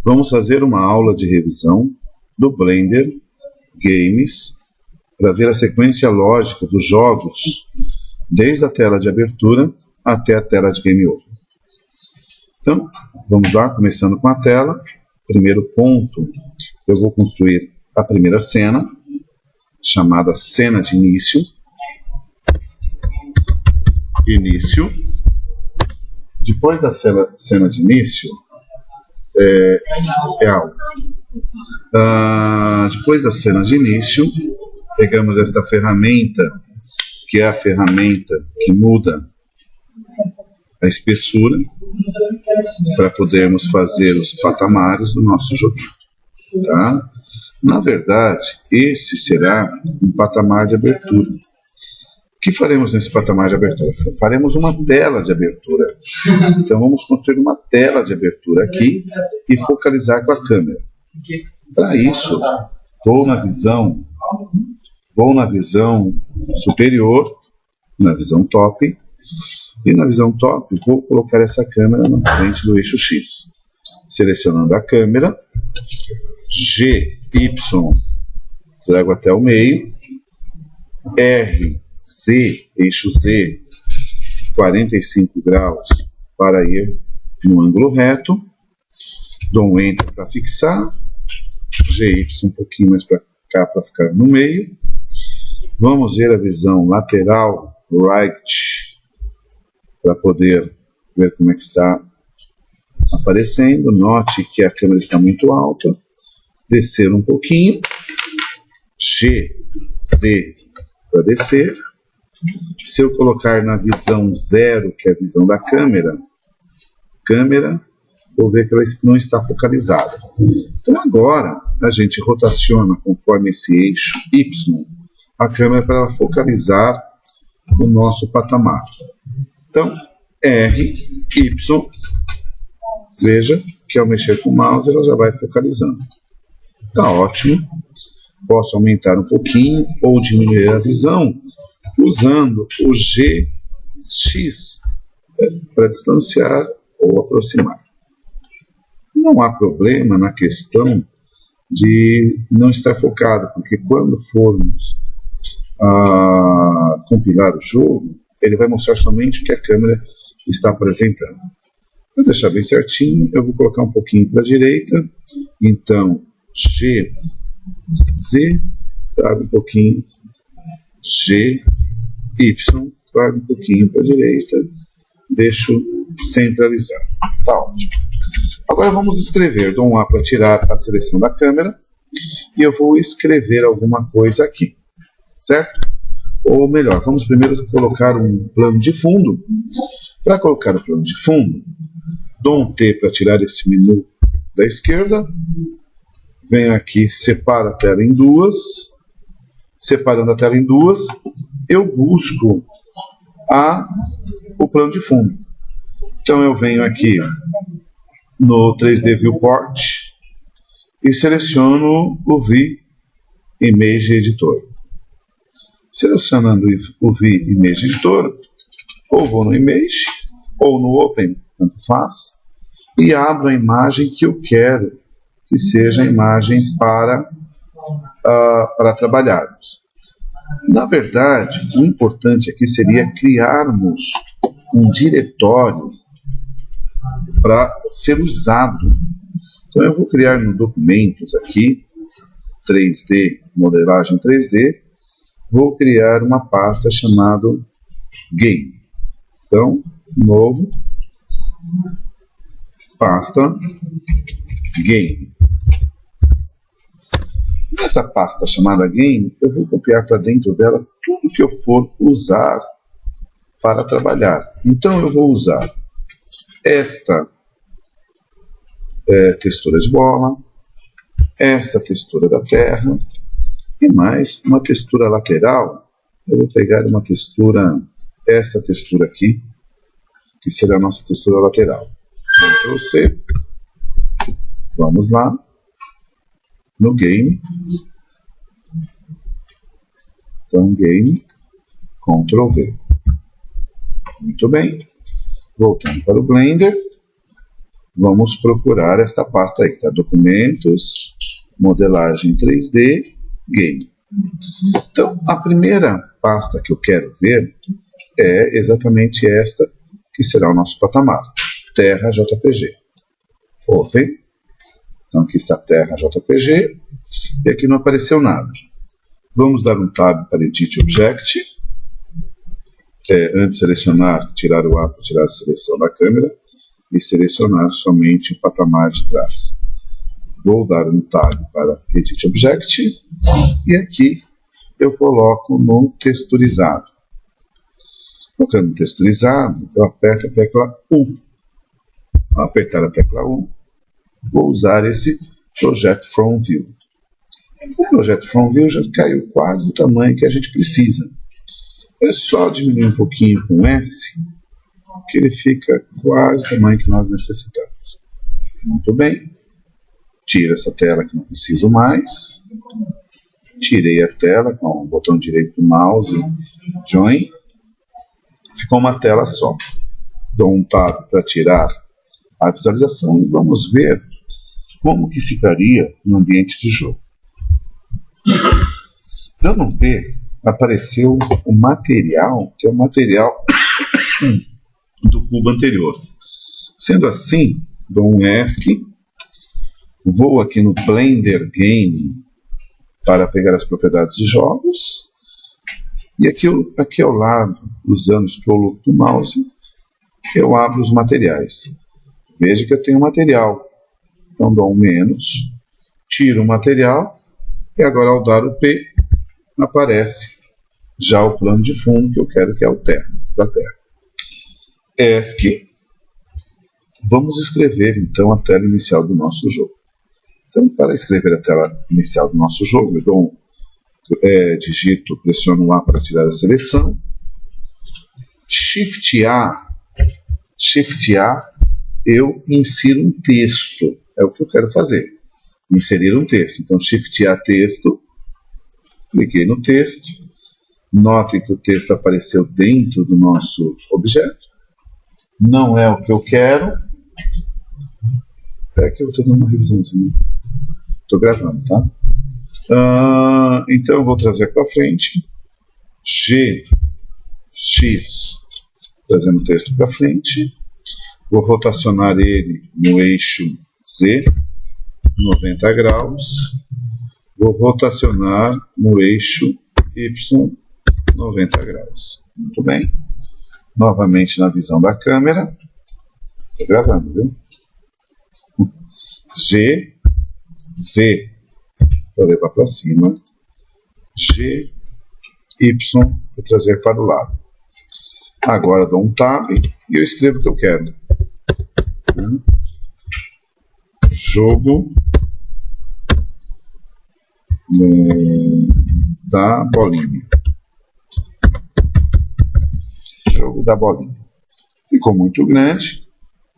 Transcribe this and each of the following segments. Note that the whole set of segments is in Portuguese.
Vamos fazer uma aula de revisão do Blender Games para ver a sequência lógica dos jogos desde a tela de abertura até a tela de Game Over. Então, vamos lá, começando com a tela. Primeiro ponto, eu vou construir a primeira cena, chamada cena de início. Depois da cena de início, depois da cena de início, pegamos esta ferramenta, que é a ferramenta que muda a espessura, para podermos fazer os patamares do nosso joguinho. Tá? Na verdade, esse será um patamar de abertura. O que faremos nesse patamar de abertura? Faremos uma tela de abertura. Então vamos construir uma tela de abertura aqui e focalizar com a câmera. Para isso, vou na visão superior, na visão top, e na visão top vou colocar essa câmera na frente do eixo X. Selecionando a câmera, G, Y, trago até o meio, R, Z, eixo Z, 45 graus para ir no ângulo reto, dou um Enter para fixar, GY um pouquinho mais para cá para ficar no meio. Vamos ver a visão lateral, right, para poder ver como é que está aparecendo. Note que a câmera está muito alta. Descer um pouquinho, G, Z para descer. Se eu colocar na visão 0, que é a visão da câmera, vou ver que ela não está focalizada. Então agora a gente rotaciona conforme esse eixo Y a câmera para ela focalizar o nosso patamar. Então R, Y, veja que ao mexer com o mouse ela já vai focalizando. Está ótimo. Posso aumentar um pouquinho ou diminuir a visão usando o GX para distanciar ou aproximar. Não há problema na questão de não estar focado, porque quando formos compilar o jogo, ele vai mostrar somente o que a câmera está apresentando. Para deixar bem certinho, eu vou colocar um pouquinho para a direita. Então, G, Z, trago um pouquinho, G, Y, trago um pouquinho para a direita, deixo centralizar. Tá ótimo. Agora vamos escrever. Dou um A para tirar a seleção da câmera e eu vou escrever alguma coisa aqui, certo? Ou melhor, vamos primeiro colocar um plano de fundo. Para colocar o plano de fundo, dou um T para tirar esse menu da esquerda, venho aqui, separo a tela em duas. Separando a tela em duas, eu busco o plano de fundo. Então eu venho aqui no 3D Viewport e seleciono o V-Image Editor. Selecionando o V-Image Editor, ou vou no Image, ou no Open, tanto faz, e abro a imagem que eu quero que seja a imagem para trabalharmos. Na verdade, o importante aqui seria criarmos um diretório para ser usado. Então eu vou criar no Documentos aqui, 3D, Modelagem 3D, vou criar uma pasta chamada Game. Então, novo, pasta Game. Nesta pasta chamada Game, eu vou copiar para dentro dela tudo que eu for usar para trabalhar. Então eu vou usar esta textura de bola, esta textura da terra e mais uma textura lateral. Eu vou pegar uma textura, esta textura aqui, que será a nossa textura lateral. Ctrl C. Vamos lá. No Game. Então, Game. Ctrl V. Muito bem. Voltando para o Blender. vamos procurar esta pasta aí, que está Documentos, Modelagem 3D, Game. Então, a primeira pasta que eu quero ver é exatamente esta, que será o nosso patamar, Terra JPG. Open. Então, aqui está Terra JPG, e aqui não apareceu nada. Vamos dar um tab para Edit Object. Antes de selecionar, tirar o A para tirar a seleção da câmera, e selecionar somente o patamar de trás. Vou dar um tab para Edit Object, e aqui eu coloco no texturizado. Colocando no texturizado, eu aperto a tecla U. Ao apertar a tecla U, vou usar esse Project From View. O Project From View já caiu quase o tamanho que a gente precisa. É só diminuir um pouquinho com S, que ele fica quase o tamanho que nós necessitamos. Muito bem. Tiro essa tela que não preciso mais. Tirei a tela com o botão direito do mouse, Join. Ficou uma tela só. Dou um tab para tirar a visualização e vamos ver como que ficaria no ambiente de jogo. Dando um P, apareceu o material, que é o material do cubo anterior. Sendo assim, dou um ESC, vou aqui no Blender Game para pegar as propriedades de jogos, e aqui ao lado, usando o scroll do mouse, eu abro os materiais. Veja que eu tenho material. Então dou um menos, tiro o material, e agora ao dar o P, aparece já o plano de fundo que eu quero, que é o Terra, da Terra. ESC, vamos escrever então a tela inicial do nosso jogo. Então, para escrever a tela inicial do nosso jogo, eu dou digito, pressiono o A para tirar a seleção, Shift A, eu insiro um texto, é o que eu quero fazer, inserir um texto. Então, Shift A texto, cliquei no texto, notem que o texto apareceu dentro do nosso objeto, não é o que eu quero, é que eu estou dando uma revisãozinha, estou gravando, tá? Então eu vou trazer para frente, X, trazendo o texto para frente, vou rotacionar ele no eixo Z, 90 graus, vou rotacionar no eixo Y, 90 graus. Muito bem. Novamente na visão da câmera, estou gravando, viu? Z, para levar para cima, G, Y, para trazer para o lado. Agora dou um tab e eu escrevo o que eu quero. Jogo da bolinha. Jogo da bolinha. Ficou muito grande,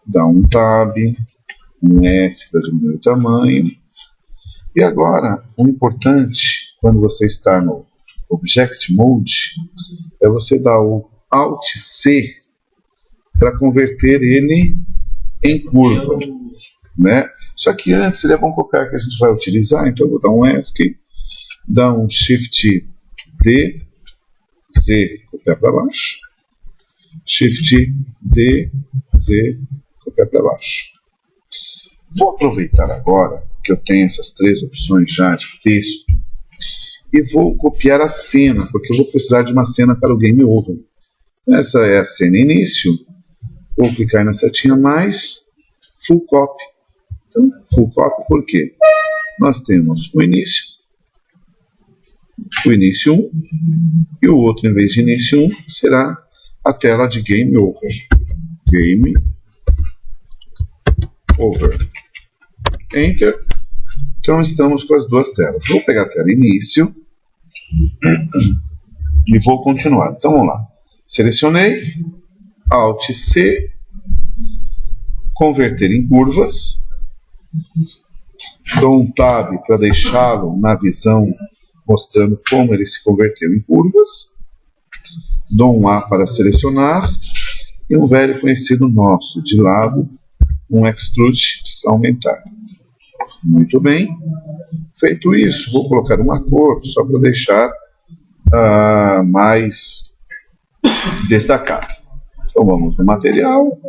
dá um tab, um S para diminuir o tamanho. E agora, o importante, quando você está no Object Mode, é você dar o Alt C para converter ele em curva, né? Só que antes ele é bom copiar que a gente vai utilizar, então eu vou dar um ESC, dar um Shift D, Z, copiar para baixo, Shift D, Z, copiar para baixo. Vou aproveitar agora que eu tenho essas três opções já de texto e vou copiar a cena, porque eu vou precisar de uma cena para o Game Over. Essa é a cena início. Vou clicar na setinha mais, Full Copy. Então, Full Copy por quê? Nós temos o início 1, e o outro, em vez de início 1, será a tela de Game Over. Game Over. Enter. Então estamos com as duas telas. Vou pegar a tela início e vou continuar. Então vamos lá. Selecionei, Alt C, converter em curvas, dou um Tab para deixá-lo na visão mostrando como ele se converteu em curvas, dou um A para selecionar e um velho conhecido nosso, de lado, um extrude para aumentar. Muito bem. Feito isso, vou colocar uma cor só para deixar mais destacado. Então vamos no material,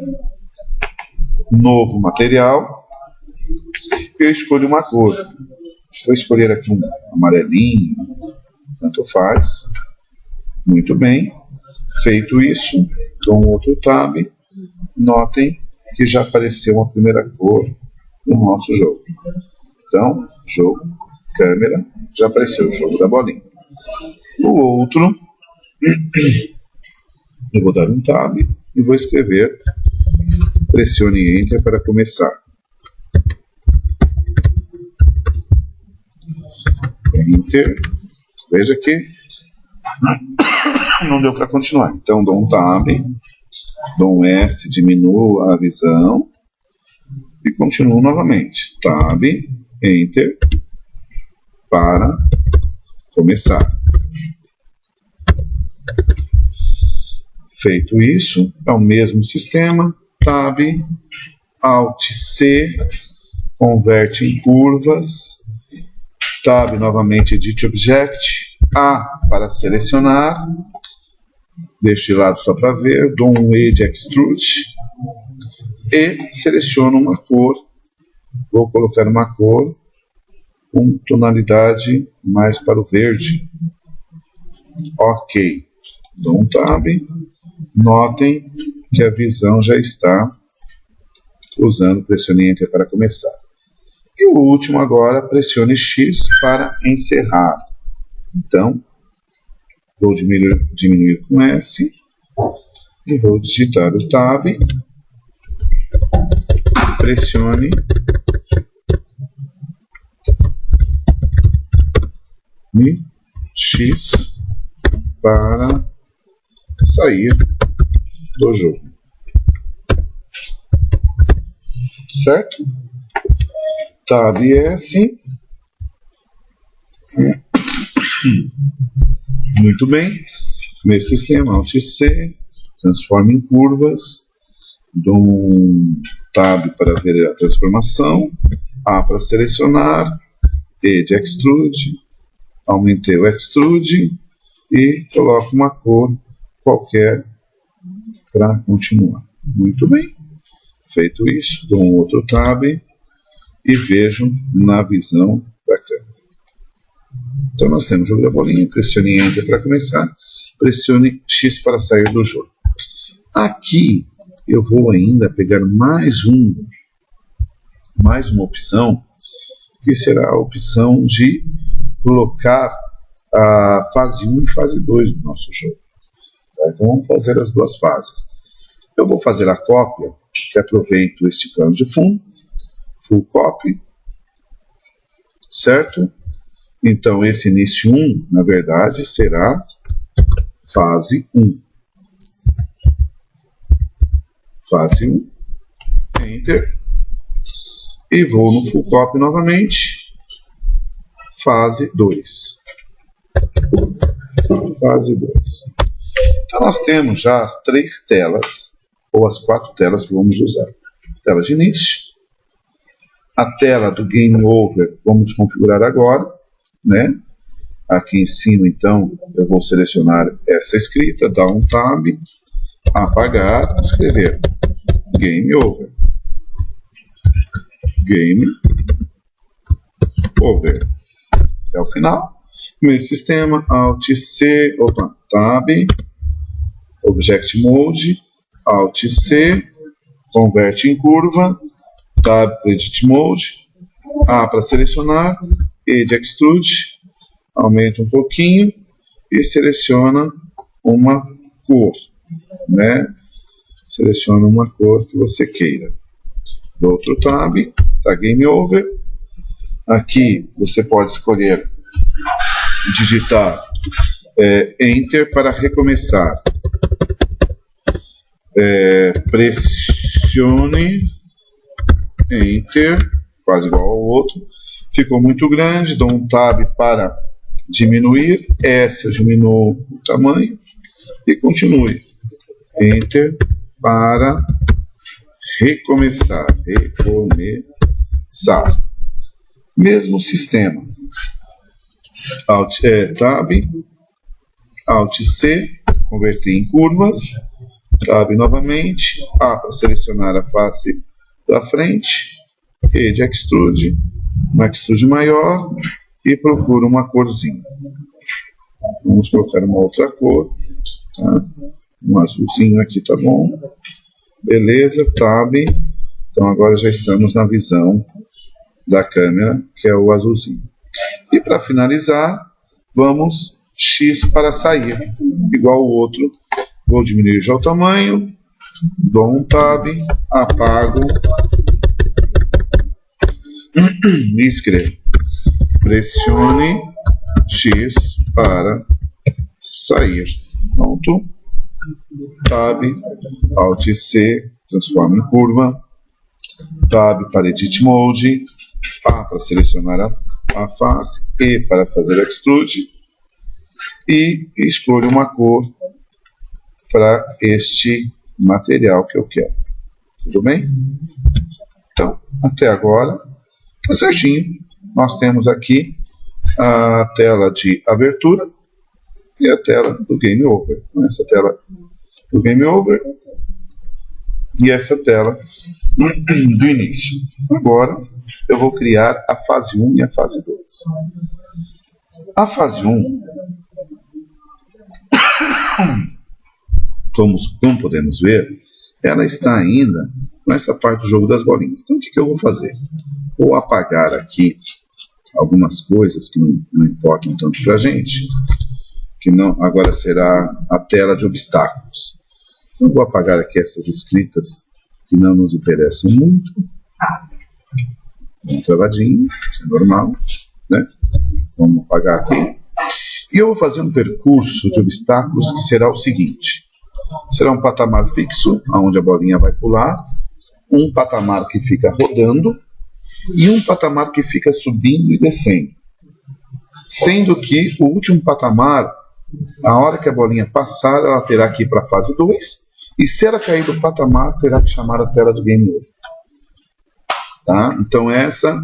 novo material, eu escolho uma cor. Vou escolher aqui um amarelinho, tanto faz. Muito bem. Feito isso, dou um outro tab. Notem que já apareceu uma primeira cor no nosso jogo. Então, jogo, câmera, já apareceu o jogo da bolinha. O outro, eu vou dar um tab e vou escrever, pressione Enter para começar. Enter, veja que não deu para continuar, então dou um tab, dou um S, diminuo a visão e continuo novamente, tab, Enter para começar. Feito isso, é o mesmo sistema, tab, Alt C, converte em curvas, tab novamente Edit Object, A para selecionar, deixo de lado só para ver, dou um Edge Extrude e seleciono uma cor, vou colocar uma cor com tonalidade mais para o verde. Ok, dou um tab, notem que a visão já está usando, pressione Enter para começar. E o último agora, pressione X para encerrar. Então, vou diminuir com S e vou digitar o tab, pressione X para sair do jogo. Certo? Tab S. Muito bem. Nesse sistema, Alt C, transforma em curvas, dou um tab para ver a transformação, A para selecionar, Edge Extrude, aumentei o Extrude e coloco uma cor qualquer para continuar. Muito bem. Feito isso, dou um outro tab e vejo na visão da câmera. Então nós temos o jogo da bolinha, pressione Enter para começar, pressione X para sair do jogo. Aqui eu vou ainda pegar mais uma opção, que será a opção de colocar a fase 1 e fase 2 do nosso jogo. Tá? Então vamos fazer as duas fases. Eu vou fazer a cópia, que aproveito este plano de fundo, full copy, certo? Então esse início 1, na verdade, será fase 1. Fase 1, Enter, e vou no full copy novamente, fase 2. Fase 2. Então nós temos já as 3 telas, ou as 4 telas que vamos usar. Tela de início, a tela do Game Over vamos configurar agora, né? Aqui em cima, então, eu vou selecionar essa escrita, dar um tab, apagar, escrever Game Over. Game Over. É o final. Meu sistema, Alt C, tab, Object Mode, Alt C, converte em curva, tab para Edit Mode, A para selecionar, Edge Extrude, aumenta um pouquinho e seleciona uma cor, né? Seleciona uma cor que você queira. Do outro tab, tá Game Over. Aqui você pode escolher digitar Enter para recomeçar. Pressione Enter, quase igual ao outro. Ficou muito grande, dou um tab para diminuir, S eu diminuo o tamanho e continue. Enter para recomeçar. Mesmo sistema. Tab, Alt C, converter em curvas. Tab novamente. A para selecionar a face da frente. E de extrude. Uma extrude maior. E procuro uma corzinha. Vamos colocar uma outra cor. Tá? Um azulzinho aqui, tá bom? Beleza, Tab. Então agora já estamos na visão da câmera, que é o azulzinho. E para finalizar, vamos X para sair. Igual o outro. Vou diminuir já o tamanho. Dou um Tab. Apago. E escrevo. Pressione X para sair. Pronto. Tab, Alt C, transforma em curva. Tab para Edit Mode. A para selecionar a face. E para fazer extrude. E escolho uma cor para este material que eu quero. Tudo bem? Então, até agora, está certinho. Nós temos aqui a tela de abertura e a tela do Game Over. Essa tela do Game Over e essa tela do início. Agora eu vou criar a fase 1 e a fase 2. A fase 1, como podemos ver, ela está ainda nessa parte do jogo das bolinhas. Então o que eu vou fazer? Vou apagar aqui algumas coisas que não importam tanto para a gente, que não, agora será a tela de obstáculos. Eu vou apagar aqui essas escritas que não nos interessam muito. Um travadinho, isso é normal, né? Vamos apagar aqui. E eu vou fazer um percurso de obstáculos que será o seguinte. Será um patamar fixo, onde a bolinha vai pular, um patamar que fica rodando, e um patamar que fica subindo e descendo. Sendo que o último patamar, a hora que a bolinha passar, ela terá que ir para a fase 2, e se ela cair do patamar, terá que chamar a tela do Game Over. Tá? Então essa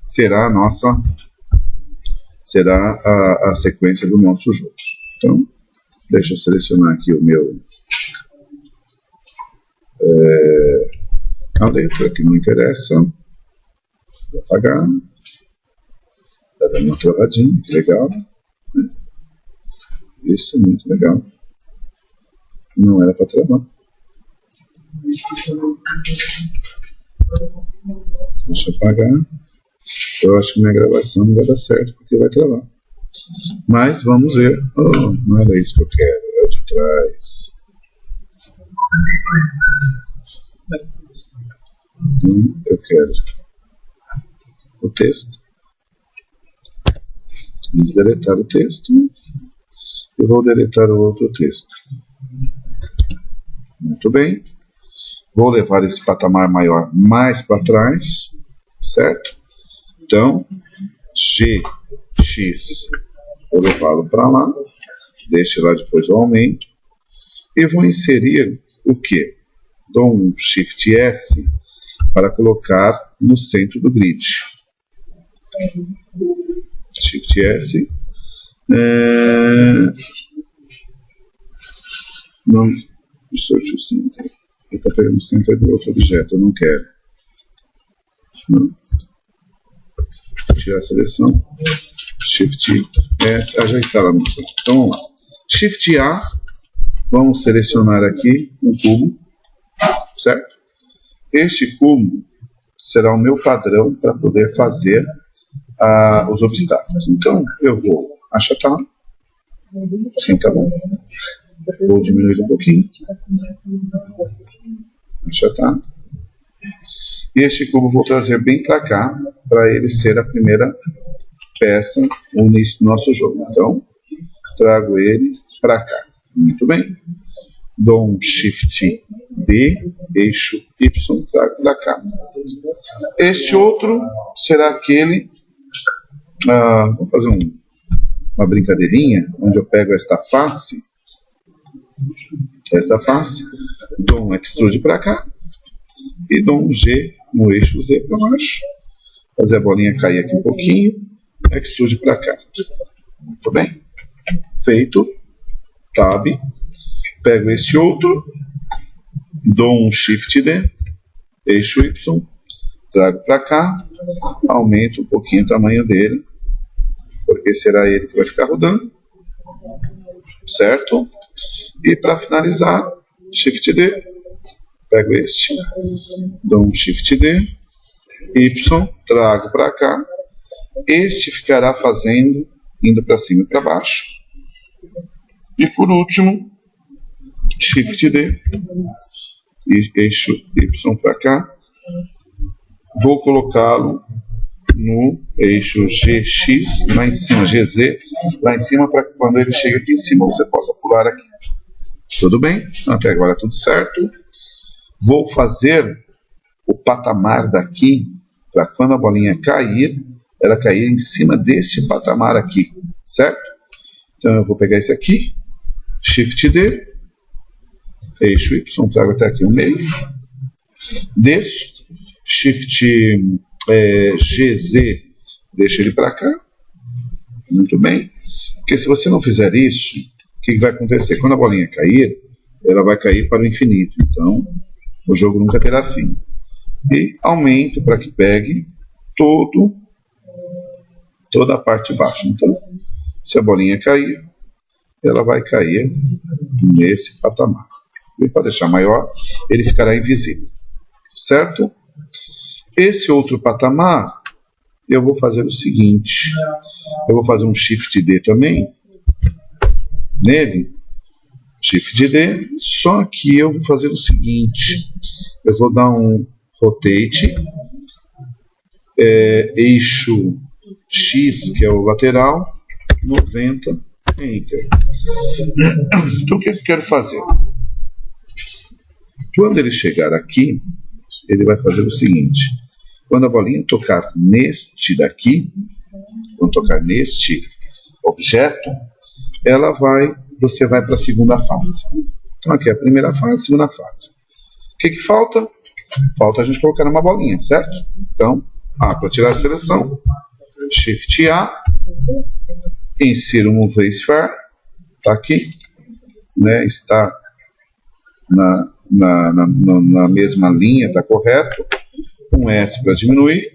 será a nossa, a sequência do nosso jogo. Então, deixa eu selecionar aqui o meu a letra que não interessa. Vou apagar. Está dando uma travadinha, que legal. Isso é muito legal. Não era para travar. Deixa eu apagar. Eu acho que minha gravação não vai dar certo porque vai travar. Mas vamos ver. Oh, não era isso que eu quero. É o de trás. Então, eu quero o texto. Vou deletar o texto. E vou deletar o outro texto. Muito bem. Vou levar esse patamar maior mais para trás. Certo? Então, GX. Vou levá-lo para lá. Deixe lá, depois eu aumento. E vou inserir o que? Dou um Shift S para colocar no centro do grid. Shift S. Não, insert o center. Ele está pegando o center do outro objeto, eu não quero. Não. Tirar a seleção. Shift S. Já está lá no centro. Então vamos lá. Shift A. Vamos selecionar aqui um cubo. Certo? Este cubo será o meu padrão para poder fazer os obstáculos. Então eu vou achatar. Sim, tá bom. Vou diminuir um pouquinho. Achatar. E este cubo vou trazer bem para cá, para ele ser a primeira peça no início do nosso jogo. Então, trago ele para cá. Muito bem. Dou um Shift D, eixo Y, trago para cá. Este outro será aquele. Vou fazer uma brincadeirinha, onde eu pego esta face, dou um extrude para cá, e dou um G no eixo Z para baixo. Fazer a bolinha cair aqui um pouquinho, extrude para cá. Muito bem. Feito. Tab. Pego esse outro, dou um Shift D, eixo Y, trago para cá, aumento um pouquinho o tamanho dele, porque será ele que vai ficar rodando, certo? E para finalizar, Shift D, pego este, dou um Shift D, Y, trago para cá, este ficará fazendo, indo para cima e para baixo, e por último, Shift D, e eixo Y para cá, vou colocá-lo no eixo GX, lá em cima, GZ, lá em cima, para que quando ele chega aqui em cima você possa pular aqui. Tudo bem? Até agora tudo certo. Vou fazer o patamar daqui, para quando a bolinha cair, ela cair em cima desse patamar aqui, certo? Então eu vou pegar esse aqui, Shift D, eixo Y, trago até aqui o meio, desço, Shift GZ, deixo ele para cá, muito bem, porque se você não fizer isso, o que vai acontecer? Quando a bolinha cair, ela vai cair para o infinito, então o jogo nunca terá fim. E aumento para que pegue toda a parte de baixo. Então, se a bolinha cair, ela vai cair nesse patamar. E para deixar maior, ele ficará invisível. Certo? Esse outro patamar, eu vou fazer o seguinte. Eu vou fazer um Shift D também. Nele, Shift D. Só que eu vou fazer o seguinte. Eu vou dar um Rotate. Eixo X, que é o lateral. 90. Enter. Então, o que eu quero fazer? Quando ele chegar aqui, ele vai fazer o seguinte. Quando a bolinha tocar neste daqui, quando tocar neste objeto, você vai para a segunda fase. Então aqui é a primeira fase, segunda fase. O que falta? Falta a gente colocar uma bolinha, certo? Então, para tirar a seleção, Shift A, insiro um Move Sphere, está aqui, né? Está na mesma linha, está correto. Um S para diminuir,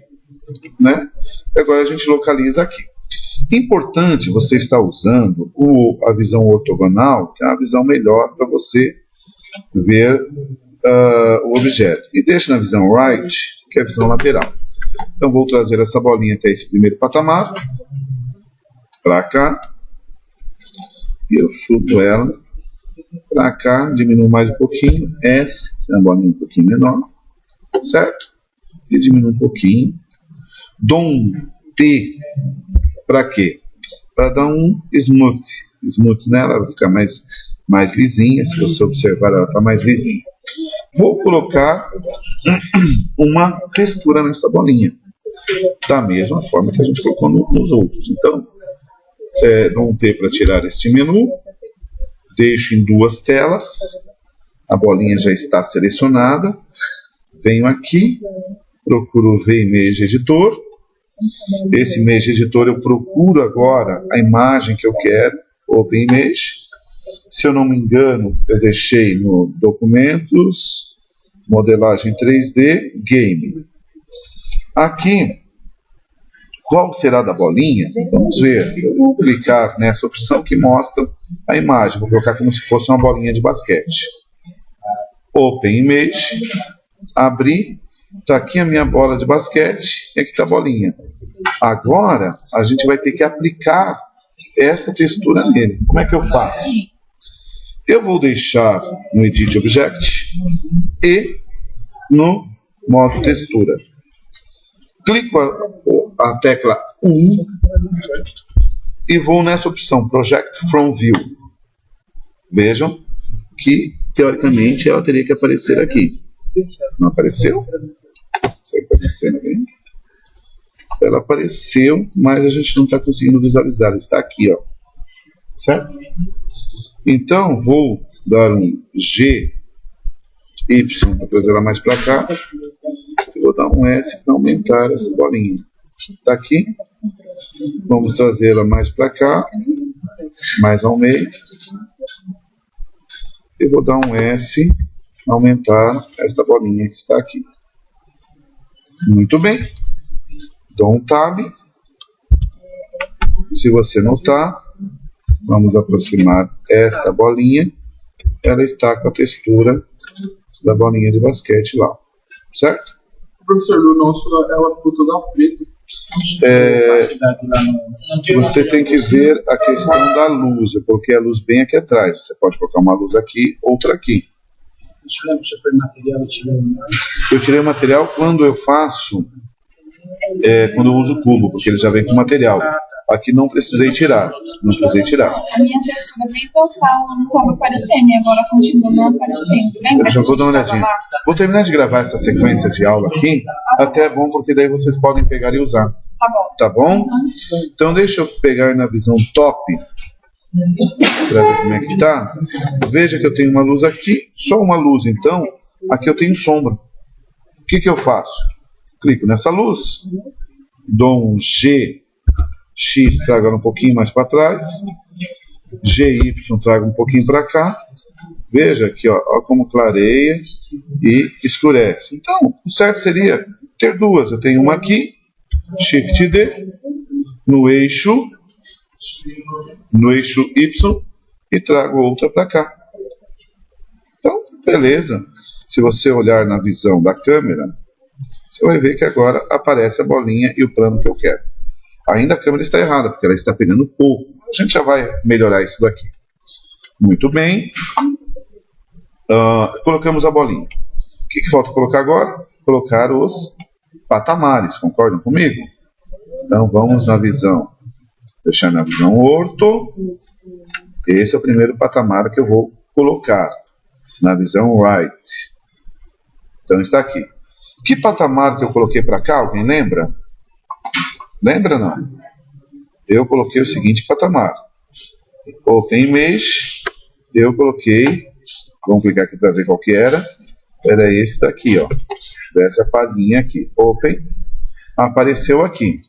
né? E agora a gente localiza aqui. Importante você estar usando a visão ortogonal, que é a visão melhor para você ver o objeto. E deixa na visão right, que é a visão lateral. Então vou trazer essa bolinha até esse primeiro patamar, para cá, e eu subo ela para cá, diminuo mais um pouquinho, S, se é uma bolinha um pouquinho menor, certo? E diminuo um pouquinho, dou um T, para quê? Para dar um smooth nela, ela vai ficar mais lisinha, se você observar ela está mais lisinha. Vou colocar uma textura nessa bolinha, da mesma forma que a gente colocou nos outros. Então, dou um T para tirar este menu, deixo em duas telas, a bolinha já está selecionada, venho aqui, procuro o VImage Editor, esse Image Editor eu procuro agora a imagem que eu quero, Open Image, se eu não me engano eu deixei no Documentos, Modelagem 3D, Game. Aqui, qual será da bolinha? Vamos ver. Eu vou clicar nessa opção que mostra a imagem. Vou colocar como se fosse uma bolinha de basquete. Open Image. Abrir. Está aqui a minha bola de basquete e aqui está a bolinha. Agora, a gente vai ter que aplicar essa textura nele. Como é que eu faço? Eu vou deixar no Edit Object e no modo textura. Clico a tecla 1 e vou nessa opção Project From View. Vejam que, teoricamente, ela teria que aparecer aqui. Não apareceu? Será que está acontecendo aqui? Ela apareceu, mas a gente não está conseguindo visualizar. Ela está aqui, ó. Certo? Então, vou dar um G Y para trazer ela mais para cá. Eu vou dar um S para aumentar essa bolinha. Está aqui. Vamos trazê-la mais para cá, mais ao meio. Eu vou dar um S, aumentar esta bolinha que está aqui. Muito bem. Dou um Tab. Se você notar, vamos aproximar esta bolinha. Ela está com a textura da bolinha de basquete lá. Certo? Professor, no nosso ela ficou toda preta. Você tem que ver a questão da luz. Eu coloquei a luz bem aqui atrás. Você pode colocar uma luz aqui, outra aqui. Eu tirei o material quando eu faço, quando eu uso o cubo, porque ele já vem com material. Aqui não precisei tirar. Não precisei tirar. A minha textura desde o falo não estava aparecendo e agora continua não aparecendo. Lembra? Eu já vou dar uma olhadinha. Vou terminar de gravar essa sequência de aula aqui. Até é bom porque daí vocês podem pegar e usar. Tá bom. Tá bom? Então deixa eu pegar na visão top para ver como é que tá. Veja que eu tenho uma luz aqui, só uma luz. Então aqui eu tenho sombra. O que eu faço? Clico nessa luz, dou um G X, trago ela um pouquinho mais para trás, GY trago um pouquinho para cá. Veja aqui, ó como clareia e escurece. Então o certo seria ter duas. Eu tenho uma aqui, Shift D, no eixo Y, e trago outra para cá. Então, beleza. Se você olhar na visão da câmera, você vai ver que agora aparece a bolinha e o plano que eu quero. Ainda a câmera está errada, porque ela está pegando pouco. A gente já vai melhorar isso daqui. Muito bem. Colocamos a bolinha. O que falta colocar agora? Colocar os patamares. Concordam comigo? Então vamos na visão. Deixar na visão orto. Esse é o primeiro patamar que eu vou colocar. Na visão right. Então está aqui. Que patamar que eu coloquei para cá? Alguém lembra? Lembra não? Eu coloquei o seguinte patamar. Open Image. Eu coloquei. Vamos clicar aqui para ver qual que era. Era esse daqui, ó. Dessa palhinha aqui. Open. Apareceu aqui.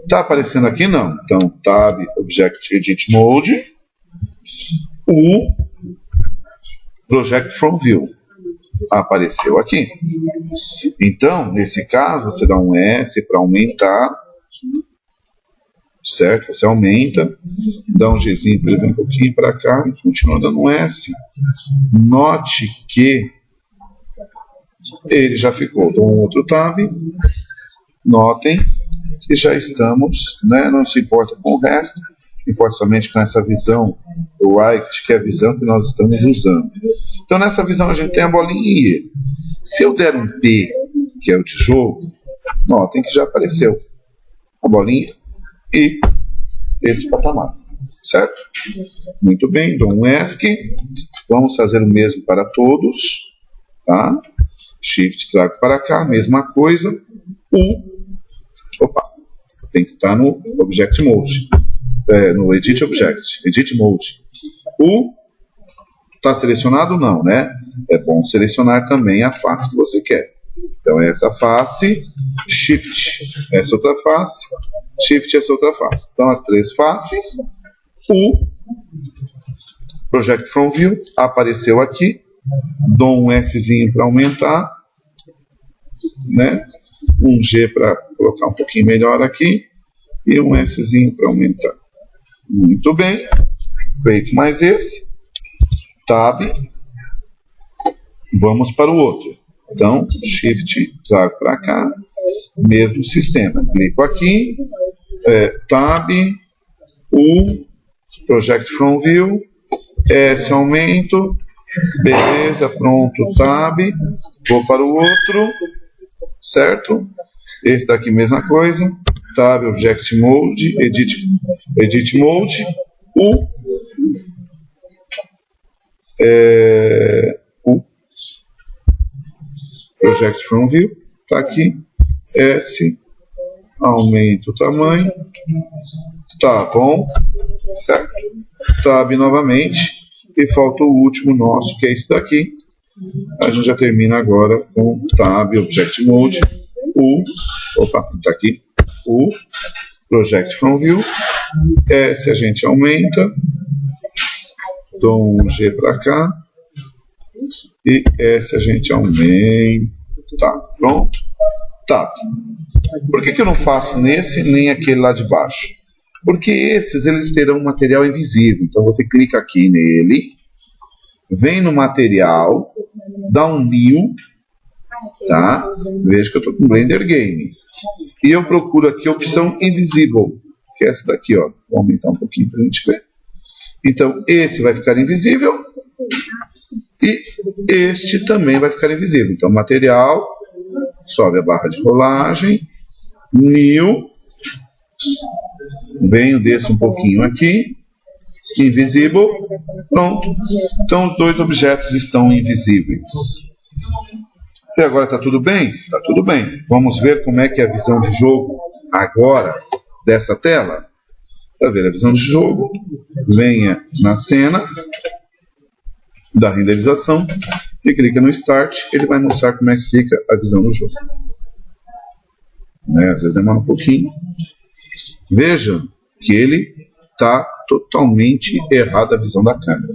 Está aparecendo aqui? Não. Então, Tab, Object Edit Mode. O Project From View. Apareceu aqui. Então, nesse caso, você dá um S para aumentar. Certo? Você aumenta. Dá um Gzinho para ele vir um pouquinho para cá. E continua dando um S. Note que ele já ficou. Dou um outro Tab. Notem que já estamos, né? Não se importa com o resto. Importa somente com essa visão right, que é a visão que nós estamos usando. Então nessa visão a gente tem a bolinha I. Se eu der um P, que é o tijolo, notem que já apareceu a bolinha e esse patamar, certo? Muito bem, dou um ESC. Vamos fazer o mesmo para todos, tá? Shift, trago para cá, mesma coisa. Tem que estar no Object Mode. No Edit Object, Edit Mode. Está selecionado? Não, né? É bom selecionar também a face que você quer. Então, essa face, Shift, essa outra face, Shift, essa outra face. Então, as três faces. Project From View apareceu aqui. Dou um Szinho para aumentar, né? Um G para colocar um pouquinho melhor aqui. E um Szinho para aumentar. Muito bem. Feito mais esse. Tab. Vamos para o outro. Então, Shift, trago para cá. Mesmo sistema. Clico aqui. Tab. Project From View. S aumento. Beleza, pronto. Tab. Vou para o outro. Certo? Esse daqui, mesma coisa. Tab, Object Mode, Edit Mode, Project From View, está aqui, S, aumenta o tamanho, tá bom, certo? Tab novamente, e falta o último nosso, que é esse daqui, A gente já termina agora com Tab, Object Mode, está aqui, o Project from View, S a gente aumenta, dou um G para cá, e S a gente aumenta, pronto, Tab. Por que eu não faço nesse nem aquele lá de baixo? Porque esses eles terão material invisível, então você clica aqui nele, vem no material, dá um New, tá? Veja que eu estou com Blender Game. E eu procuro aqui a opção Invisible, que é essa daqui, ó. Vou aumentar um pouquinho para a gente ver. Então, esse vai ficar invisível e este também vai ficar invisível. Então, material, sobe a barra de rolagem, New, venho desse um pouquinho aqui, Invisible, pronto. Então os dois objetos estão invisíveis. Até agora está tudo bem? Está tudo bem. Vamos ver como é que é a visão de jogo agora dessa tela. Para ver a visão de jogo, venha na cena da renderização e clica no Start. Ele vai mostrar como é que fica a visão do jogo. Às vezes demora um pouquinho. Veja que ele está totalmente errada a visão da câmera.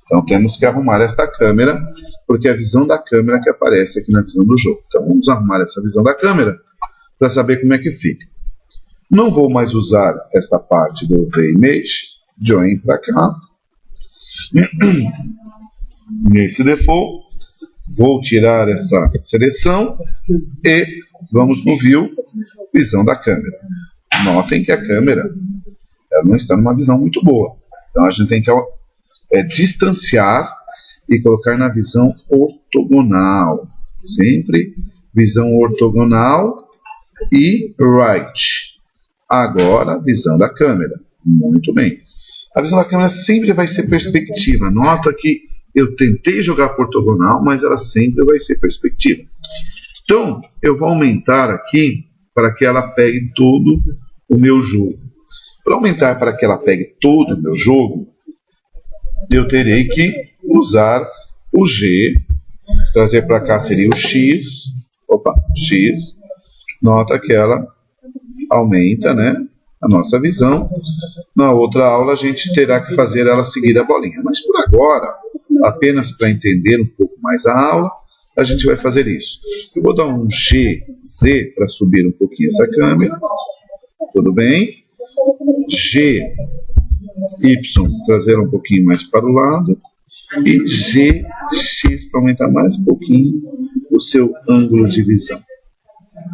Então temos que arrumar esta câmera, porque é a visão da câmera que aparece aqui na visão do jogo. Então vamos arrumar essa visão da câmera para saber como é que fica. Não vou mais usar esta parte do Image, Join para cá. Nesse default, vou tirar essa seleção e vamos no View, visão da câmera. Notem que a câmera ela não está numa visão muito boa. Então a gente tem que distanciar e colocar na visão ortogonal. Sempre visão ortogonal e right. Agora, visão da câmera. Muito bem. A visão da câmera sempre vai ser perspectiva. Nota que eu tentei jogar por ortogonal, mas ela sempre vai ser perspectiva. Então, eu vou aumentar aqui para que ela pegue todo o meu jogo. Para aumentar para que ela pegue todo o meu jogo, eu terei que usar o G, trazer para cá seria o X, X, nota que ela aumenta, né, a nossa visão. Na outra aula a gente terá que fazer ela seguir a bolinha, mas por agora, apenas para entender um pouco mais a aula, a gente vai fazer isso. Eu vou dar um GZ para subir um pouquinho essa câmera, tudo bem? G, Y, trazer um pouquinho mais para o lado. E G, X para aumentar mais um pouquinho o seu ângulo de visão.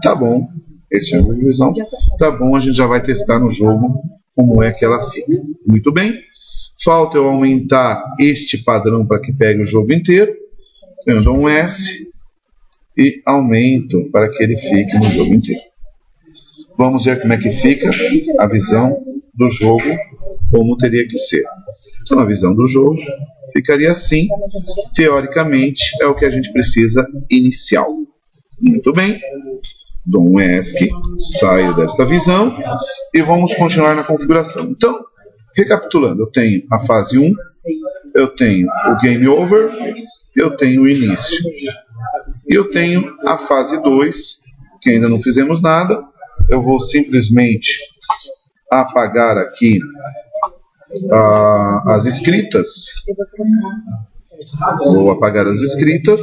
Tá bom, esse ângulo de visão. Tá bom, a gente já vai testar no jogo como é que ela fica. Muito bem. Falta eu aumentar este padrão para que pegue o jogo inteiro. Eu dou um S e aumento para que ele fique no jogo inteiro. Vamos ver como é que fica a visão do jogo, como teria que ser. Então a visão do jogo ficaria assim. Teoricamente é o que a gente precisa inicial. Muito bem. Dou um ESC, saio desta visão e vamos continuar na configuração. Então, recapitulando, eu tenho a fase 1, eu tenho o Game Over, eu tenho o início. E eu tenho a fase 2, que ainda não fizemos nada. Eu vou simplesmente apagar aqui as escritas. Vou apagar as escritas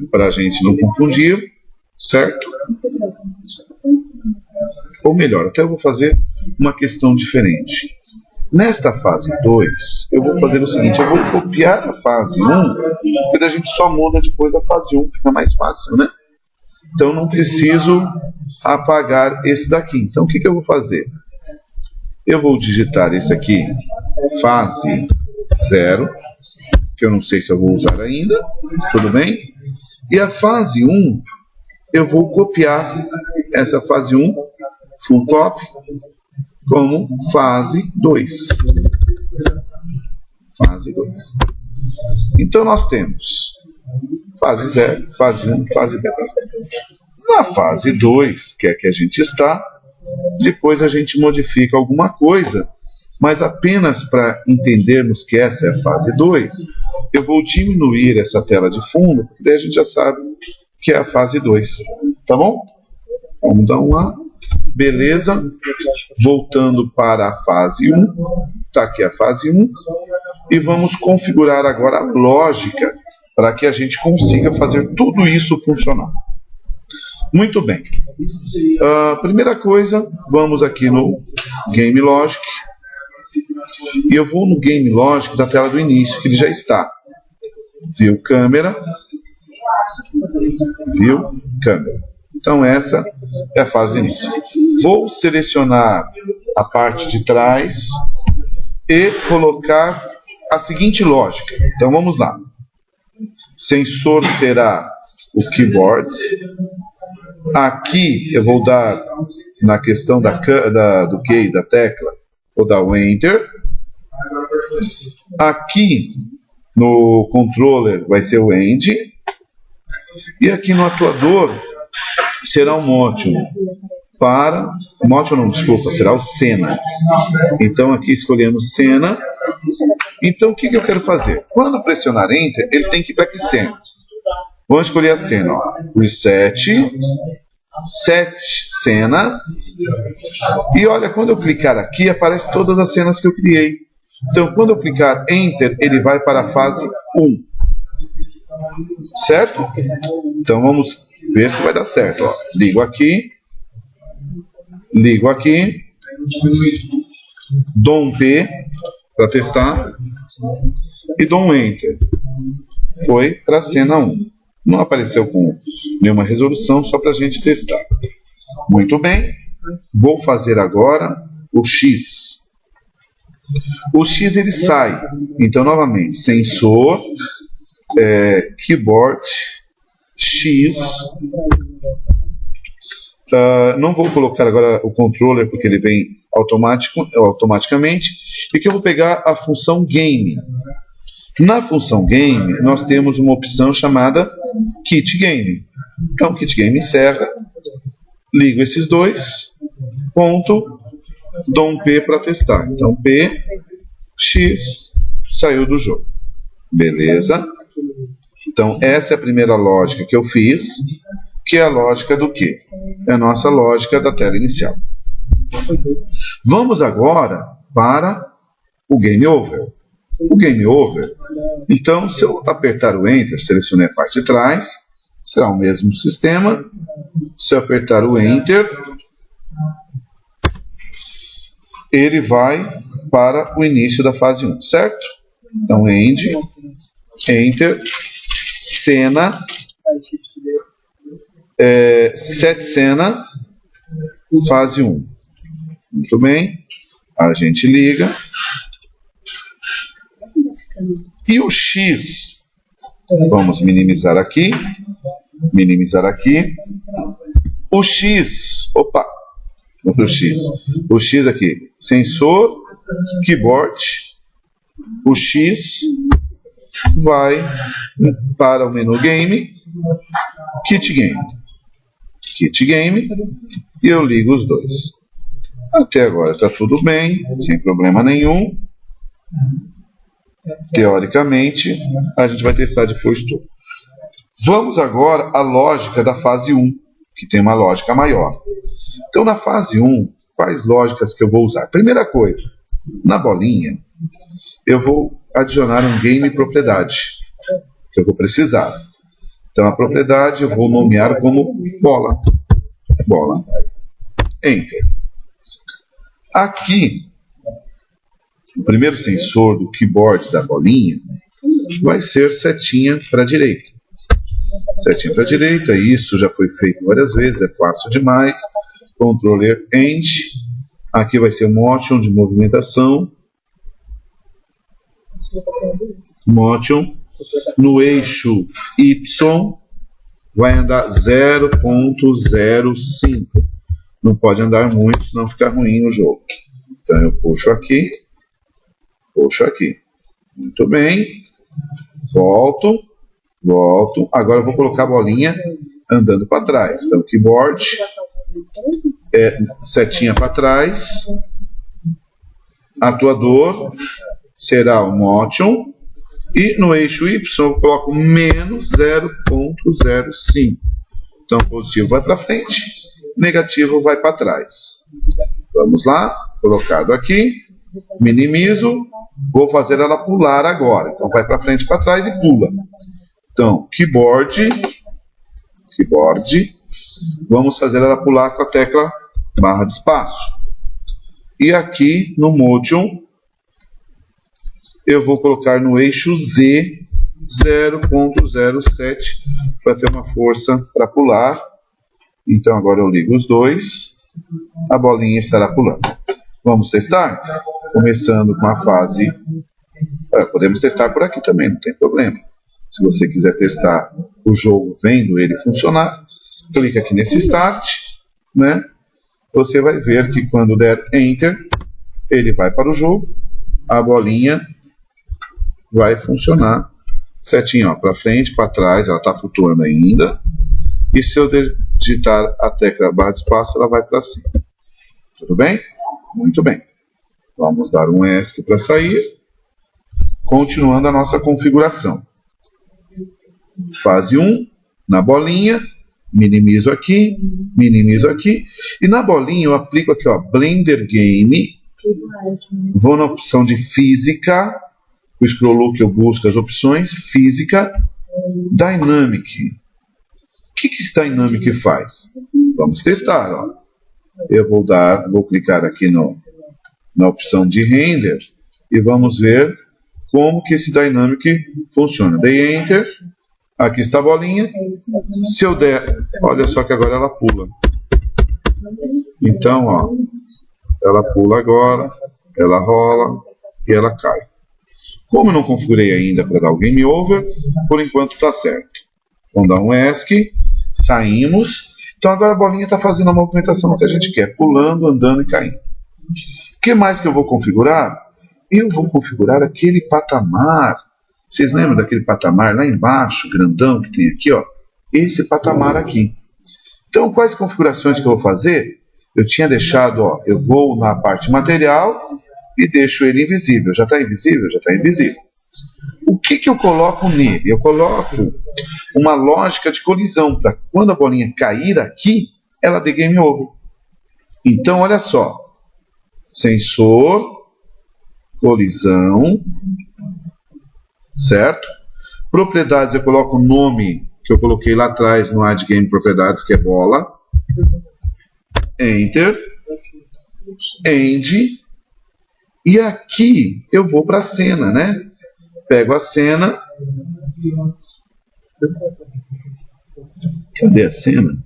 para a gente não confundir, certo? Ou melhor, até eu vou fazer uma questão diferente. Nesta fase 2, eu vou fazer o seguinte, eu vou copiar a fase 1, porque a gente só muda depois da fase 1, fica mais fácil, né? Então não preciso apagar esse daqui. Então o que eu vou fazer? Eu vou digitar esse aqui, fase 0, que eu não sei se eu vou usar ainda, tudo bem? E a fase 1, eu vou copiar essa fase 1, full copy, como fase 2. Fase 2. Então nós temos fase 0, fase 1, fase 2. Na fase 2, que é que a gente está, depois a gente modifica alguma coisa Mas apenas para entendermos que essa é a fase 2, eu vou diminuir essa tela de fundo, porque daí a gente já sabe que é a fase 2. Tá bom? Vamos dar um A. Beleza. Voltando para a fase 1. Está aqui a fase 1. E vamos configurar agora a lógica para que a gente consiga fazer tudo isso funcionar. Muito bem. Primeira coisa, vamos aqui no Game Logic. E eu vou no Game Logic da tela do início, que ele já está. View câmera. View câmera. Então essa é a fase do início. Vou selecionar a parte de trás e colocar a seguinte lógica. Então vamos lá. Sensor será o keyboard. Aqui eu vou dar, na questão do key, da tecla, vou dar o Enter. Aqui no controller vai ser o End. E aqui no atuador será o Motion. Motion não, desculpa, será o Cena. Então aqui escolhemos Cena. Então o que eu quero fazer? Quando pressionar Enter, ele tem que ir para que cena? Vamos escolher a cena. Ó. Reset. Set cena. E olha, quando eu clicar aqui, aparecem todas as cenas que eu criei. Então quando eu clicar Enter, ele vai para a fase 1. Certo? Então vamos ver se vai dar certo. Ó. Ligo aqui. Dou um P para testar e dou um Enter. Foi para a cena 1. Não apareceu com nenhuma resolução, só para a gente testar. Muito bem. Vou fazer agora o X. O X ele sai. Então, novamente, sensor, keyboard, X. Não vou colocar agora o controller, porque ele vem automaticamente. E que eu vou pegar a função Game. Na função Game, nós temos uma opção chamada Kit Game. Então, Kit Game encerra. Ligo esses dois. Ponto. Dou um P para testar. Então, P, X, saiu do jogo. Beleza? Então, essa é a primeira lógica que eu fiz. Que é a lógica do quê? É a nossa lógica da tela inicial. Vamos agora para o Game Over. O Game Over, então, se eu apertar o Enter, selecionei a parte de trás, será o mesmo sistema. Se eu apertar o Enter, ele vai para o início da fase 1, certo? Então, End, Enter, cena, set cena, fase 1. Muito bem. A gente liga. E o X, vamos minimizar aqui. O X, o X aqui, sensor, keyboard, o X vai para o menu Game, Kit Game, e eu ligo os dois. Até agora está tudo bem, sem problema nenhum. Teoricamente, a gente vai testar depois tudo. Vamos agora à lógica da fase 1, que tem uma lógica maior. Então, na fase 1, quais lógicas que eu vou usar? Primeira coisa, na bolinha, eu vou adicionar um game propriedade, que eu vou precisar. Então, a propriedade eu vou nomear como bola. Enter. Aqui, o primeiro sensor do keyboard da bolinha vai ser setinha para a direita. Setinha para a direita, isso já foi feito várias vezes, é fácil demais. Controller End. Aqui vai ser Motion de movimentação. Motion. No eixo Y vai andar 0.05. Não pode andar muito, senão fica ruim o jogo. Então eu puxo aqui. Muito bem. Volto. Agora eu vou colocar a bolinha andando para trás. Então, keyboard, setinha para trás. atuador será o motion, e no eixo Y eu coloco menos 0,05. Então, positivo vai para frente, negativo vai para trás. Vamos lá, colocado aqui, minimizo, vou fazer ela pular agora. Então, vai para frente, para trás e pula. Então, keyboard, vamos fazer ela pular com a tecla barra de espaço. E aqui no motion, eu vou colocar no eixo Z 0,07 para ter uma força para pular. Então agora eu ligo os dois, a bolinha estará pulando. Vamos testar? Começando com a fase... podemos testar por aqui também, não tem problema. Se você quiser testar o jogo vendo ele funcionar, clica aqui nesse Start, né? Você vai ver que quando der Enter, ele vai para o jogo, a bolinha vai funcionar certinho, para frente, para trás, ela está flutuando ainda. E se eu digitar a tecla barra de espaço, ela vai para cima. Tudo bem? Muito bem. Vamos dar um ESC para sair. Continuando a nossa configuração. Fase 1, na bolinha, minimizo aqui, e na bolinha eu aplico aqui, ó, Blender Game, vou na opção de Física, o scroll look eu busco as opções, Física, Dynamic. O que esse Dynamic faz? Vamos testar, ó. Eu vou clicar aqui na opção de Render, e vamos ver como que esse Dynamic funciona. Dei Enter. Aqui está a bolinha. Se eu der, olha só que agora ela pula. Então, ó, ela pula agora, ela rola e ela cai. Como eu não configurei ainda para dar o Game Over, por enquanto está certo. Vamos dar um ESC, saímos. Então agora a bolinha está fazendo a movimentação que a gente quer, pulando, andando e caindo. O que mais que eu vou configurar? Eu vou configurar aquele patamar. Vocês lembram daquele patamar lá embaixo, grandão, que tem aqui, ó? Esse patamar aqui. Então, quais configurações que eu vou fazer? Eu tinha deixado, ó, eu vou na parte material e deixo ele invisível. Já está invisível? Já está invisível. O que eu coloco nele? Eu coloco uma lógica de colisão, para quando a bolinha cair aqui, ela dê game over. Então, olha só. Sensor, colisão, certo? Propriedades, eu coloco o nome que eu coloquei lá atrás no Add Game Propriedades, que é bola. Enter. End. E aqui eu vou para a cena, né? Pego a cena. Cadê a cena?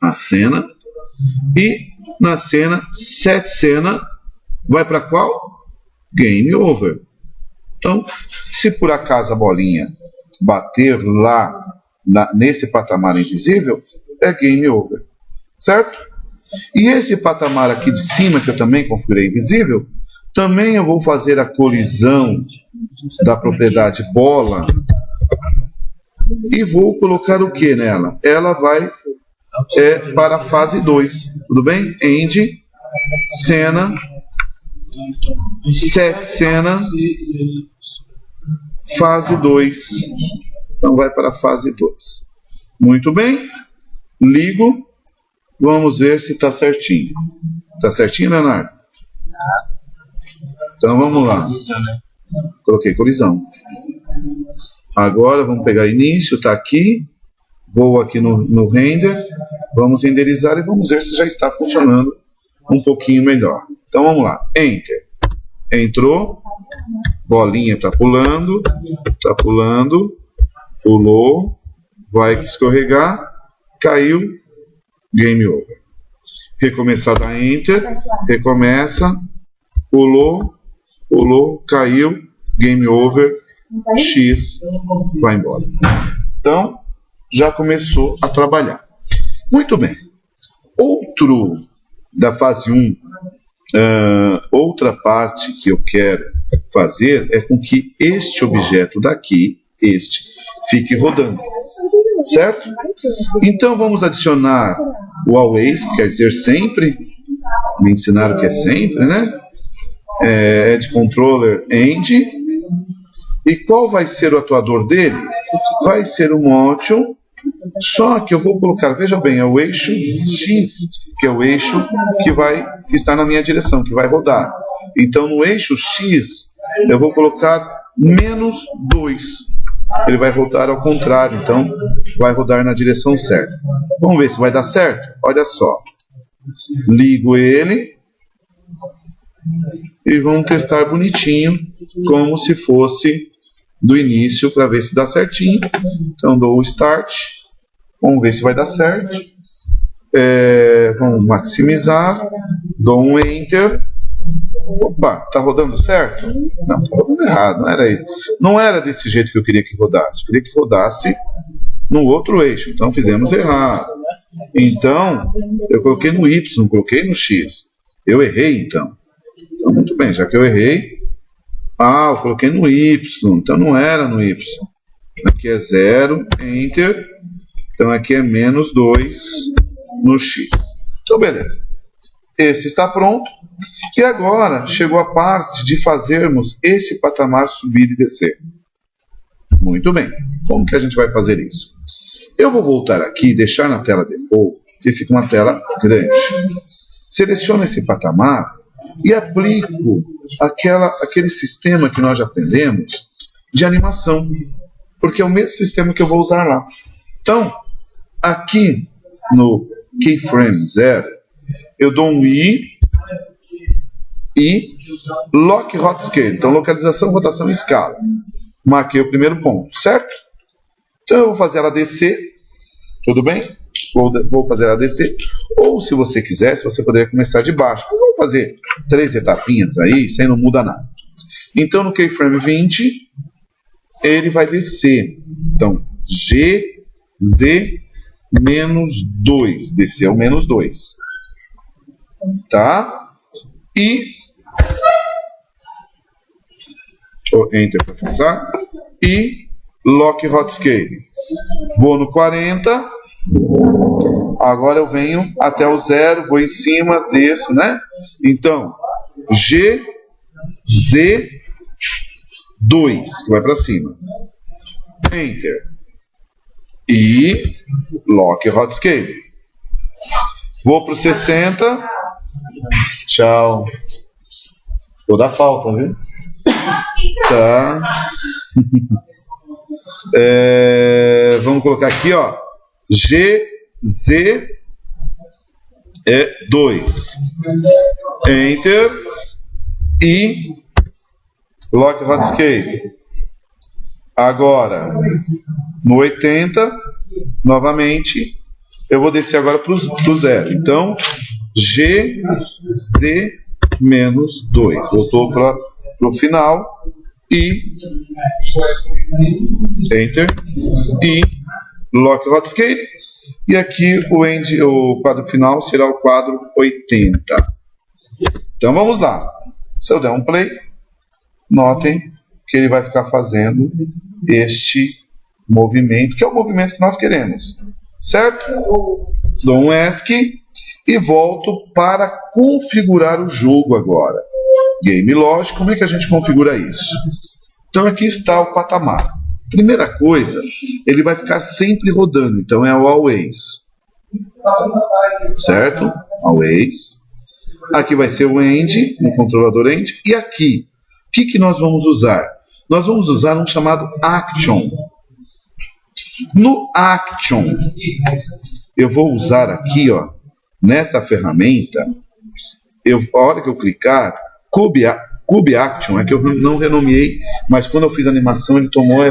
A cena. E na cena, set cena, vai para qual? Game over. Então, se por acaso a bolinha bater lá nesse patamar invisível, é game over. Certo? E esse patamar aqui de cima, que eu também configurei invisível, também eu vou fazer a colisão da propriedade bola e vou colocar o que nela? Ela vai para a fase 2. Tudo bem? End, cena, set cena, fase 2. Então vai para a fase 2. Muito bem. Ligo. Vamos ver se está certinho. Está certinho, Leonardo? Então vamos lá. Coloquei colisão. Agora vamos pegar início, está aqui. Vou aqui no render. Vamos renderizar e vamos ver se já está funcionando um pouquinho melhor. Então vamos lá. Enter. Entrou. Bolinha está pulando. Está pulando. Pulou. Vai escorregar. Caiu. Game over. Recomeçar a dar Enter. Recomeça. Pulou. Pulou. Caiu. Game over. X. Vai embora. Então, já começou a trabalhar. Muito bem. Outro da fase 1, outra parte que eu quero fazer é com que este objeto daqui, fique rodando. Certo? Então vamos adicionar o always, que quer dizer sempre. Me ensinaram que é sempre, né? Edge Controller End. E qual vai ser o atuador dele? Vai ser o Motion, só que eu vou colocar, veja bem, é o eixo X, que é o eixo que está na minha direção, que vai rodar. Então no eixo X eu vou colocar -2. Ele vai rodar ao contrário, então vai rodar na direção certa. Vamos ver se vai dar certo? Olha só. Ligo ele e vamos testar bonitinho, como se fosse do início, para ver se dá certinho. Então dou o Start, vamos ver se vai dar certo. Vamos maximizar, dou um Enter. Opa, tá rodando certo? Não, tá rodando errado, não era desse jeito que eu queria que rodasse. Eu queria que rodasse no outro eixo, então fizemos errado. Então, eu coloquei no Y, não coloquei no X. Eu errei, então. Então, muito bem, já que eu errei, eu coloquei no Y, então não era no Y. Aqui é 0, Enter. Então aqui é -2 no X. Então, beleza. Esse está pronto. E agora chegou a parte de fazermos esse patamar subir e descer. Muito bem. Como que a gente vai fazer isso? Eu vou voltar aqui, deixar na tela default, que fica uma tela grande. Seleciono esse patamar e aplico aquele sistema que nós já aprendemos de animação, porque é o mesmo sistema que eu vou usar lá. Então, aqui no Keyframe 0, eu dou um I e Lock Hot Scale. Então, localização, rotação e escala. Marquei o primeiro ponto, certo? Então, eu vou fazer ela descer. Tudo bem? Vou fazer ela descer. Ou, se você quisesse, você poderia começar de baixo. Mas vamos fazer 3 etapinhas aí, isso aí não muda nada. Então, no Keyframe 20, ele vai descer. Então, GZ -2. Desceu -2. Tá? E Enter para fixar. E Lock Hot Scale. Vou no 40. Agora eu venho até o 0, vou em cima, desço, né? Então, GZ2, que vai para cima. Enter. E Lock Hot Scale. Vou para o 60. Tchau. Vou dar falta, viu? Tá. Vamos colocar aqui, ó. GZ2. Enter. E Lock Hot Scale. Agora, no 80, novamente, eu vou descer agora para o 0. Então, GZ-2. Voltou para o final. E Enter. E Lock Hot Scale. E aqui o quadro final será o quadro 80. Então vamos lá. Se eu der um play, notem que ele vai ficar fazendo este movimento, que é o movimento que nós queremos. Certo? Dou um ESC e volto para configurar o jogo agora. Game Logic, como é que a gente configura isso? Então aqui está o patamar. Primeira coisa, ele vai ficar sempre rodando, então é o Always. Certo? Always. Aqui vai ser o End, no controlador End. E aqui, o que nós vamos usar? Nós vamos usar um chamado Action. No Action, eu vou usar aqui, ó, nesta ferramenta, a hora que eu clicar, Cube Action, é que eu não renomeei, mas quando eu fiz a animação ele tomou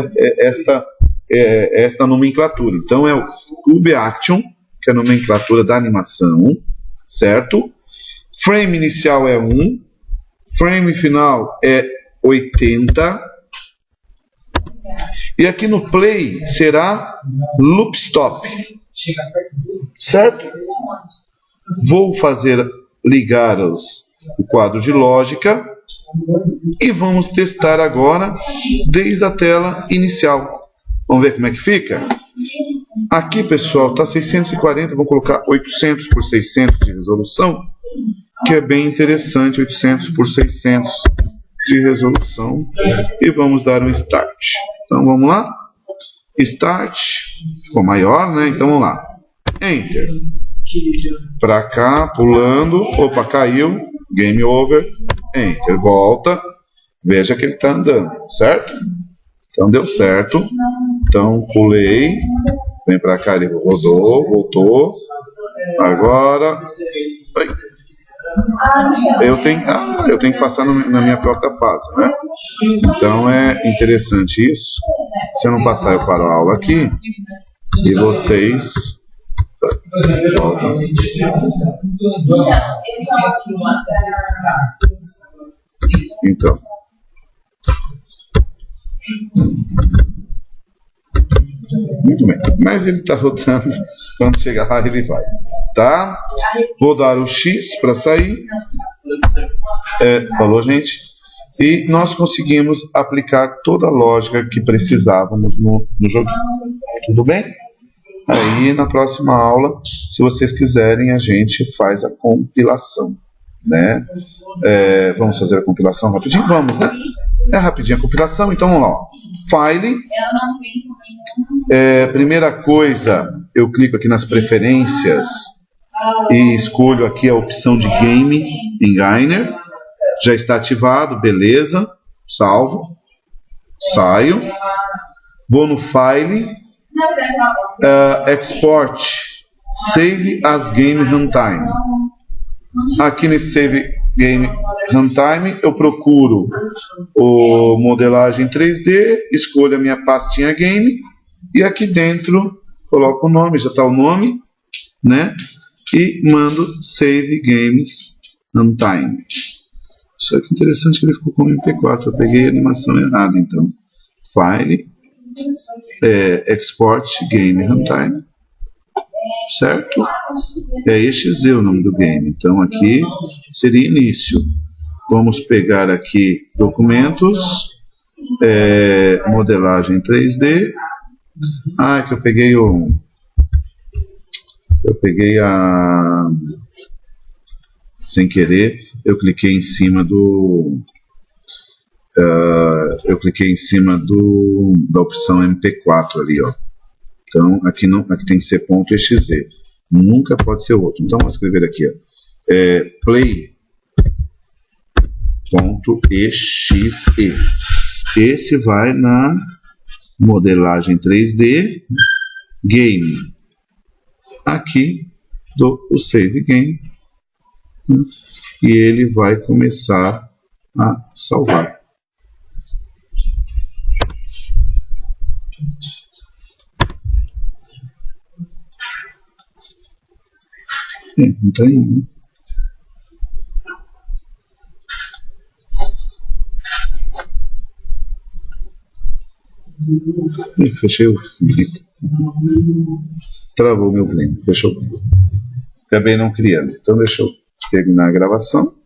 esta nomenclatura. Então é o Cube Action, que é a nomenclatura da animação, certo? Frame inicial é 1, frame final é 80, e aqui no Play será Loop Stop, certo? Vou ligar o quadro de lógica e vamos testar agora desde a tela inicial. Vamos ver como é que fica? Aqui, pessoal, está 640, vamos colocar 800 por 600 de resolução, que é bem interessante, 800 por 600 de resolução. E vamos dar um Start. Então vamos lá. Start. Ficou maior, né? Então vamos lá. Enter. Para cá, pulando. Opa, caiu. Game over. Enter. Volta. Veja que ele está andando, certo? Então deu certo. Então pulei. Vem para cá, ele rodou, voltou. Agora. Eu tenho que passar na minha própria fase, né? Então é interessante isso. Se eu não passar, eu paro a aula aqui. E vocês voltam. Então. Muito bem. Mas ele está rodando. Quando chegar lá, ele vai. Tá? Vou dar o X para sair. Falou, gente? E nós conseguimos aplicar toda a lógica que precisávamos no joguinho. Tudo bem? Aí, na próxima aula, se vocês quiserem, a gente faz a compilação, né? Vamos fazer a compilação rapidinho? Vamos, né? É rapidinho a compilação, então vamos lá. Ó. File. Primeira coisa, eu clico aqui nas preferências e escolho aqui a opção de Game Enginer. Já está ativado, beleza. Salvo. Saio. Vou no File. Export. Save as Game Runtime. Aqui nesse Save Game Runtime eu procuro o modelagem 3D, escolho a minha pastinha Game e aqui dentro coloco o nome, já está o nome, né? E mando Save Games Runtime. Isso aqui é interessante que ele ficou como MP4, eu peguei a animação errada, então File, Export Game Runtime, certo? EXE o nome do game, então aqui seria início. Vamos pegar aqui documentos, modelagem 3D. Que eu peguei sem querer, eu cliquei em cima da opção MP4 ali, ó. Então aqui tem que ser .exe, nunca pode ser outro. Então vou escrever aqui, ó, play.exe. Esse vai na modelagem 3D game. Aqui dou o save game, né? E ele vai começar a salvar. Não está indo. Fechei o Blender. Travou meu Blender. Fechou o Blender. Acabei não criando. Então deixa eu terminar a gravação.